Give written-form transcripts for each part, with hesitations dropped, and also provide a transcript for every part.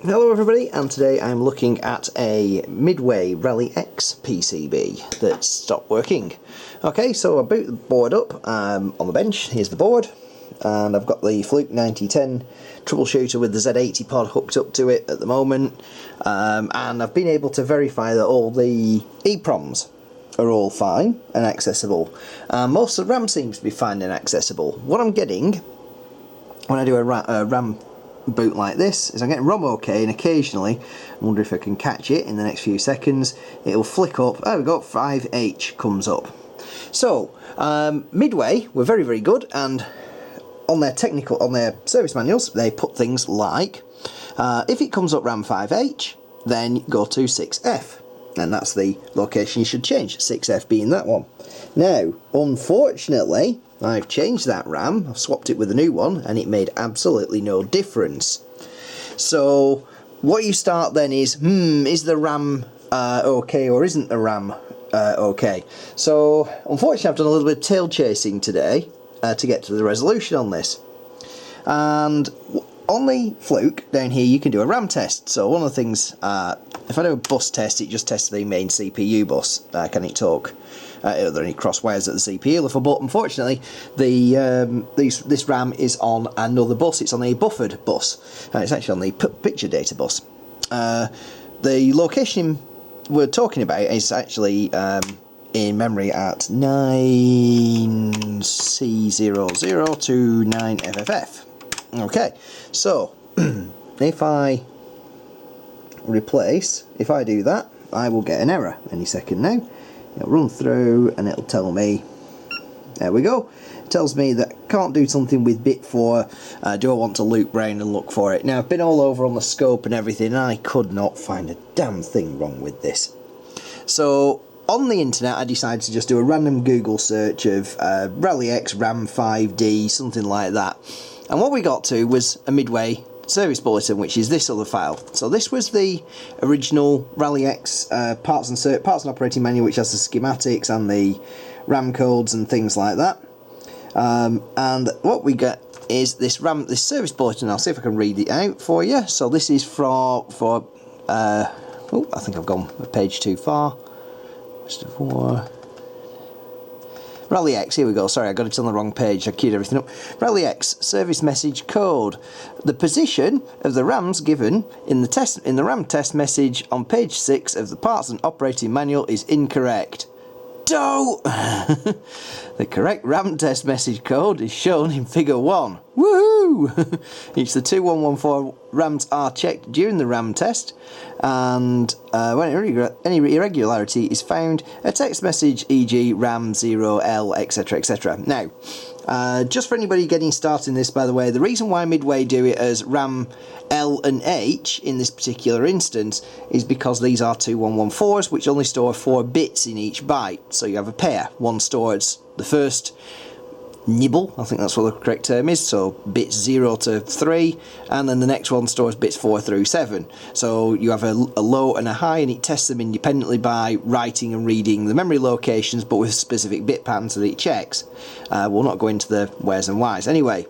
Hello everybody, and today I'm looking at a Midway Rally X PCB that's stopped working. Okay, so I boot the board up on the bench. Here's the board, and I've got the Fluke 9010 troubleshooter with the Z80 pod hooked up to it at the moment, and I've been able to verify that all the EEPROMs are all fine and accessible. Most of the RAM seems to be fine and accessible. What I'm getting when I do a RAM boot like this is I'm getting ROM OK, and occasionally, I wonder if I can catch it in the next few seconds, it'll flick up. Oh, we got 5H comes up. So Midway were very good, and on their service manuals they put things like if it comes up RAM 5H, then go to 6F, and that's the location you should change, 6F being that one. Now unfortunately I've changed that RAM, I've swapped it with a new one, and it made absolutely no difference. So what you start then is the RAM okay, or isn't the RAM okay? So unfortunately I've done a little bit of tail chasing today to get to the resolution on this. And on the Fluke down here you can do a RAM test. So one of the things, if I do a bus test, it just tests the main CPU bus. Can it talk? Are there any cross wires at the CPU level? But unfortunately, this RAM is on another bus. It's on a buffered bus. It's actually on the picture data bus. The location we're talking about is actually in memory at 9C00 to 9FFF. Okay, so if I do that, I will get an error any second now. It'll run through and it'll tell me, there we go, it tells me that I can't do something with bit 4, do I want to loop round and look for it. Now I've been all over on the scope and everything, and I could not find a damn thing wrong with this. So on the internet I decided to just do a random Google search of Rally X RAM 5D, something like that, and what we got to was a Midway service bulletin, which is this other file. So this was the original Rally X parts and operating manual, which has the schematics and the RAM codes and things like that. And what we get is this service bulletin. I'll see if I can read it out for you. So this is oh, I think I've gone a page too far. Rally X, here we go, sorry I got it on the wrong page, I queued everything up. Rally X, service message code. The position of the RAMs given in the RAM test message on page 6 of the parts and operating manual is incorrect. Don't! The correct RAM test message code is shown in figure 1. Woohoo! Each of the 2114 RAMs are checked during the RAM test, and when any irregularity is found, a text message, e.g. RAM 0L, etc, etc. Now, just for anybody getting started in this, by the way, the reason why Midway do it as RAM L and H in this particular instance is because these are 2114s, which only store 4 bits in each byte. So you have a pair. One stores the first nibble, I think that's what the correct term is, so bits 0 to 3, and then the next one stores bits 4 through 7. So you have a low and a high, and it tests them independently by writing and reading the memory locations, but with specific bit patterns that it checks. We'll not go into the wheres and whys. Anyway,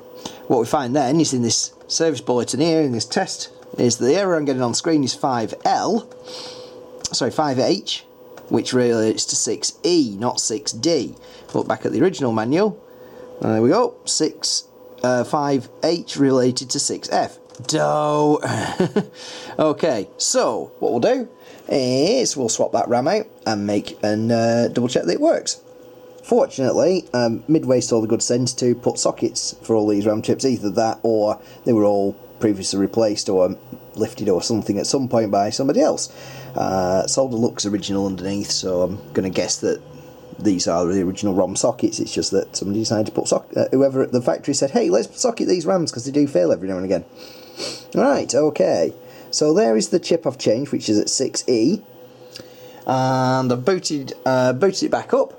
what we find then is in this service bulletin here, in this test, is the error I'm getting on screen is 5H, which relates to 6E, not 6D. Look back at the original manual. There we go, 5H related to 6F. Doh! Okay, so what we'll do is we'll swap that RAM out and double check that it works. Fortunately, Midway saw the good sense to put sockets for all these RAM chips, either that or they were all previously replaced or lifted or something at some point by somebody else. Solder looks original underneath, so I'm going to guess that these are the original ROM sockets. It's just that somebody decided to put whoever at the factory said, hey, let's socket these RAMs because they do fail every now and again. Right, okay, so there is the chip I've changed, which is at 6E, and I've booted it back up,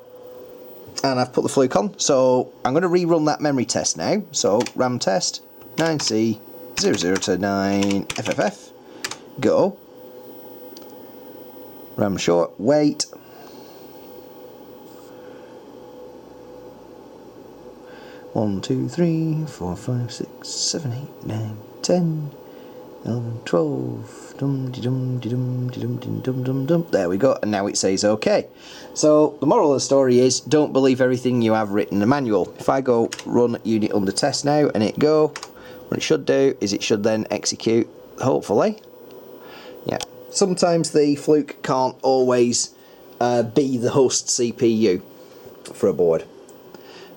and I've put the Fluke on. So I'm going to rerun that memory test now. So RAM test 9C00 to 9FFF, go, RAM short, wait. 1, 2, 3, 4, 5, 6, 7, 8, 9, 10, 12. There we go, and now it says OK. So the moral of the story is, don't believe everything you have written in the manual. If I go run unit under test now and it go, what it should do is it should then execute, hopefully. Yeah, sometimes the fluke can't always be the host CPU for a board.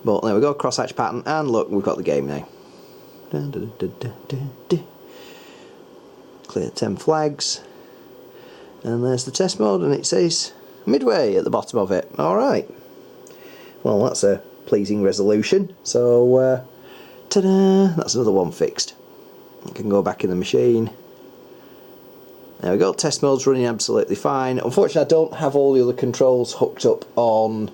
But there we go, crosshatch pattern, and look, we've got the game now. Clear 10 flags, and there's the test mode, and it says Midway at the bottom of it. Alright, well, that's a pleasing resolution. So ta-da, that's another one fixed. I can go back in the machine. There we go, test mode's running absolutely fine. Unfortunately, I don't have all the other controls hooked up on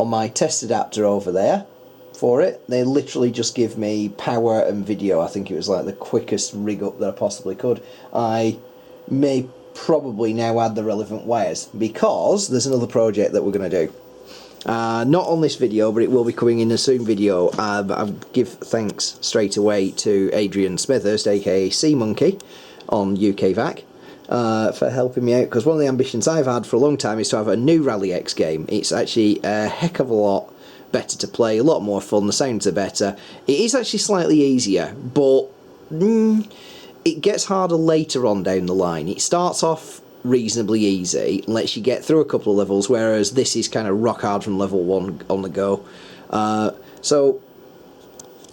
my test adapter over there for it. They literally just give me power and video. I think it was like the quickest rig up that I possibly could. I may probably now add the relevant wires, because there's another project that we're going to do. Not on this video, but it will be coming in a soon video. I give thanks straight away to Adrian Smithurst, aka Sea Monkey, on UKVAC, for helping me out, because one of the ambitions I've had for a long time is to have a new Rally X game. It's actually a heck of a lot better to play, a lot more fun, the sounds are better. It is actually slightly easier, but it gets harder later on down the line. It starts off reasonably easy and lets you get through a couple of levels, whereas this is kind of rock hard from level 1 on the go. So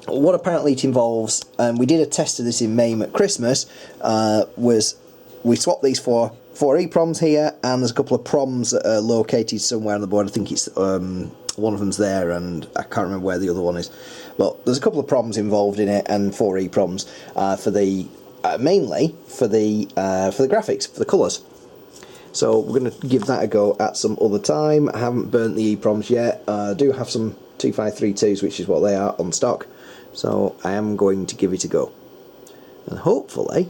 what apparently it involves, and we did a test of this in MAME at Christmas, was we swapped these for 4 EPROMs here, and there's a couple of PROMs that are located somewhere on the board. I think it's one of them's there, and I can't remember where the other one is. But there's a couple of PROMs involved in it, and 4 EPROMs for the mainly for the graphics, for the colours. So we're going to give that a go at some other time. I haven't burnt the EPROMs yet. I do have some 2532s, which is what they are, on stock. So I am going to give it a go, and hopefully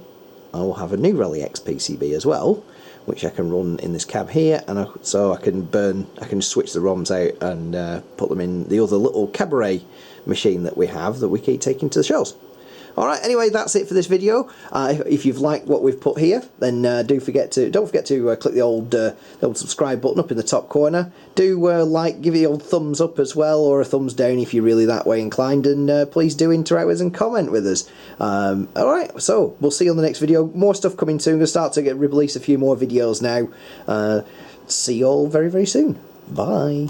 I will have a new Rally X PCB as well, which I can run in this cab here, and so I can switch the ROMs out and put them in the other little cabaret machine that we have that we keep taking to the shows. Alright, anyway, that's it for this video. If you've liked what we've put here, then don't forget to click the old subscribe button up in the top corner. Do give it the old thumbs up as well, or a thumbs down if you're really that way inclined, and please do interact with us and comment with us. Alright, so we'll see you on the next video. More stuff coming soon. We'll start to release a few more videos now. See you all very, very soon. Bye.